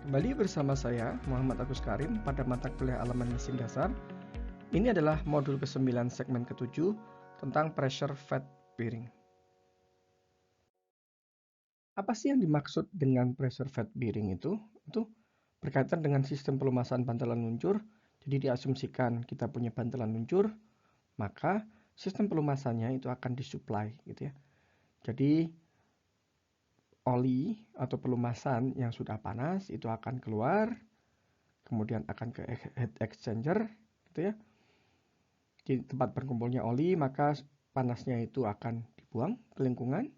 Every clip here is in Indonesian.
Kembali bersama saya, Muhammad Agus Karim, pada mata kuliah Elemen Mesin Dasar. Ini adalah modul ke-9 segmen ke-7 tentang pressure fed bearing. Apa sih yang dimaksud dengan pressure fed bearing itu? Itu berkaitan dengan sistem pelumasan bantalan luncur. Jadi diasumsikan kita punya bantalan luncur, maka sistem pelumasannya itu akan disuplai gitu ya. Jadi oli atau pelumasan yang sudah panas itu akan keluar, kemudian akan ke heat exchanger gitu ya. Di tempat berkumpulnya oli, maka panasnya itu akan dibuang ke lingkungan,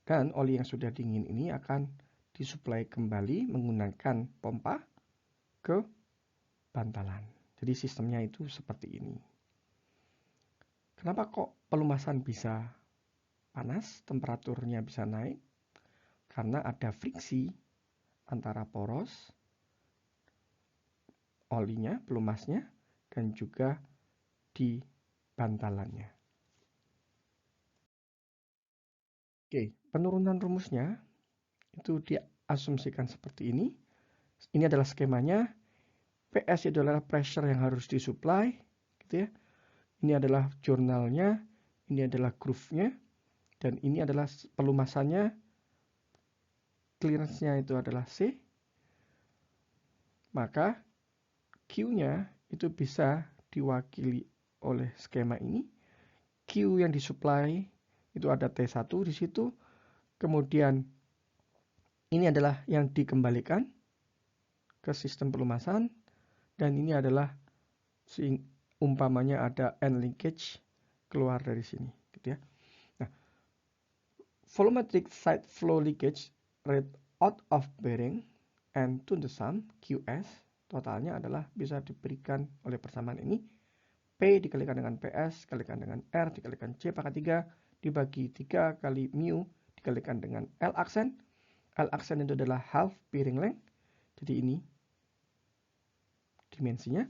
dan oli yang sudah dingin ini akan disuplai kembali menggunakan pompa ke bantalan. Jadi sistemnya itu seperti ini. Kenapa kok pelumasan bisa panas, temperaturnya bisa naik? Karena ada friksi antara poros olinya, pelumasnya, dan juga di bantalannya. Oke, penurunan rumusnya itu diasumsikan seperti ini. Ini adalah skemanya. PS itu adalah pressure yang harus disuplai, gitu ya. Ini adalah jurnalnya, ini adalah groove-nya, dan ini adalah pelumasannya. Clearance-nya itu adalah C. Maka Q-nya itu bisa diwakili oleh skema ini. Q yang disuplai itu ada T1 di situ. Kemudian ini adalah yang dikembalikan ke sistem pelumasan, dan ini adalah umpamanya ada end linkage keluar dari sini gitu ya. Nah, volumetric side flow leakage rate out of bearing and to the sum QS totalnya adalah bisa diberikan oleh persamaan ini. P dikalikan dengan PS dikalikan dengan R dikalikan C pangkat 3 dibagi 3 kali mu dikalikan dengan L aksen. L aksen itu adalah half bearing length. Jadi ini dimensinya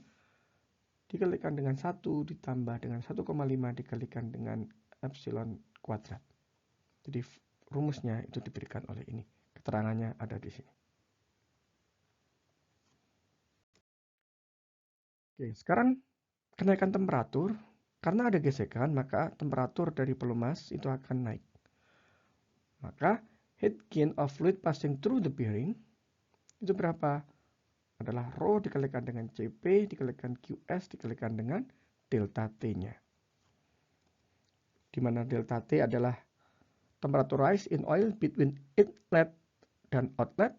dikalikan dengan 1 ditambah dengan 1,5 dikalikan dengan epsilon kuadrat. Jadi rumusnya itu diberikan oleh ini. Keterangannya ada di sini. Oke, sekarang kenaikan temperatur. Karena ada gesekan, maka temperatur dari pelumas itu akan naik. Maka heat gain of fluid passing through the bearing itu berapa? Adalah rho dikalikan dengan CP dikalikan QS dikalikan dengan delta T-nya. Di mana delta T adalah temperature rise in oil between inlet dan outlet.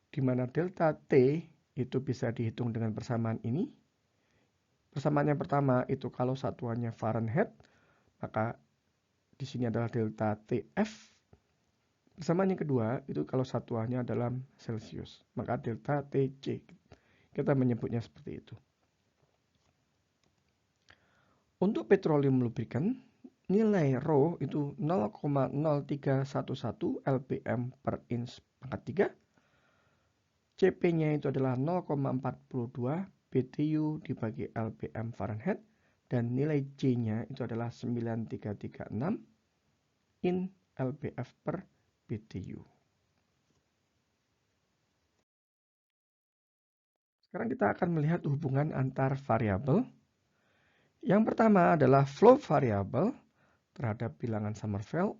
Di mana delta T itu bisa dihitung dengan persamaan ini. Persamaan yang pertama itu kalau satuannya Fahrenheit, maka di sini adalah delta TF. Persamaan yang kedua itu kalau satuannya dalam Celsius, maka delta TC. Kita menyebutnya seperti itu. Untuk petroleum lubricant, nilai rho itu 0,0311 lbm per inch pangkat 3. CP-nya itu adalah 0,42 BTU dibagi lbm Fahrenheit. Dan nilai C-nya itu adalah 9336 in lbf per BTU. Sekarang kita akan melihat hubungan antar variabel. Yang pertama adalah flow variable terhadap bilangan Sommerfeld.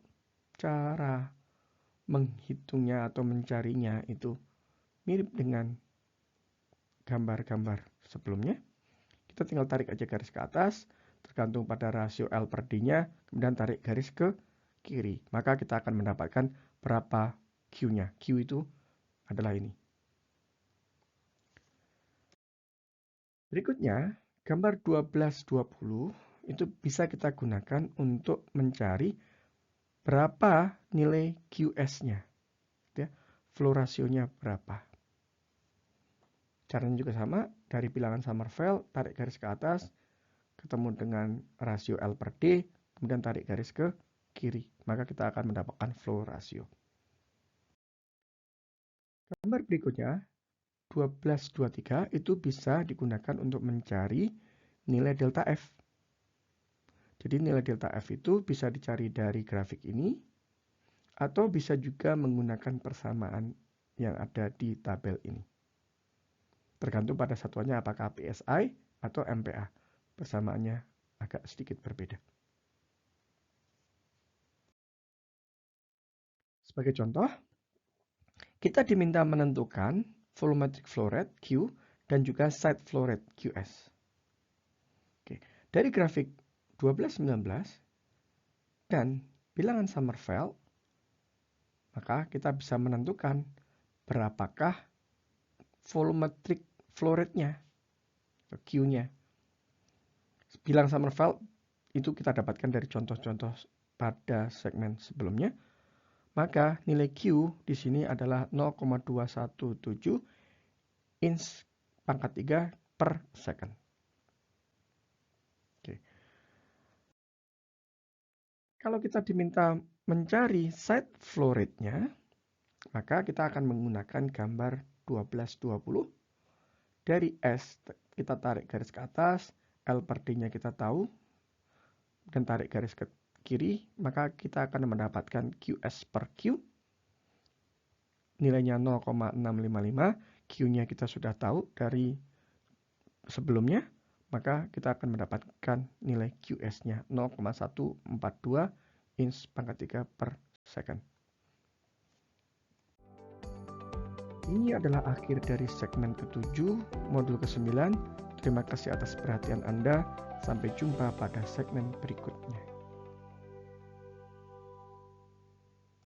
Cara menghitungnya atau mencarinya itu mirip dengan gambar-gambar sebelumnya. Kita tinggal tarik aja garis ke atas, tergantung pada rasio L per D-nya, kemudian tarik garis ke kiri. Maka kita akan mendapatkan berapa Q-nya. Q itu adalah ini. Berikutnya, gambar 1220 itu bisa kita gunakan untuk mencari berapa nilai QS-nya. Ya, flow rasionya berapa. Caranya juga sama, dari bilangan Sommerfeld, tarik garis ke atas, ketemu dengan rasio L per D, kemudian tarik garis ke kiri. Maka kita akan mendapatkan flow rasio. Gambar berikutnya, 1223 itu bisa digunakan untuk mencari nilai delta F. Jadi nilai delta F itu bisa dicari dari grafik ini, atau bisa juga menggunakan persamaan yang ada di tabel ini. Tergantung pada satuannya apakah PSI atau MPa. Persamaannya agak sedikit berbeda. Sebagai contoh, kita diminta menentukan volumetric flow rate Q dan juga side flow rate QS. Oke, dari grafik 1219 dan bilangan Sommerfeld, maka kita bisa menentukan berapakah volumetric flow rate-nya, Q-nya. Bilangan Sommerfeld itu kita dapatkan dari contoh-contoh pada segmen sebelumnya. Maka nilai Q di sini adalah 0,217 inch pangkat 3 per second. Oke. Kalau kita diminta mencari side flow rate-nya, maka kita akan menggunakan gambar 1220. Dari S kita tarik garis ke atas, L per D-nya kita tahu, dan tarik garis ke kiri, maka kita akan mendapatkan QS per Q. Nilainya 0,655, Q-nya kita sudah tahu dari sebelumnya, maka kita akan mendapatkan nilai QS-nya 0,142 inch pangkat 3 per second. Ini adalah akhir dari segmen ke-7, modul ke-9. Terima kasih atas perhatian Anda. Sampai jumpa pada segmen berikutnya.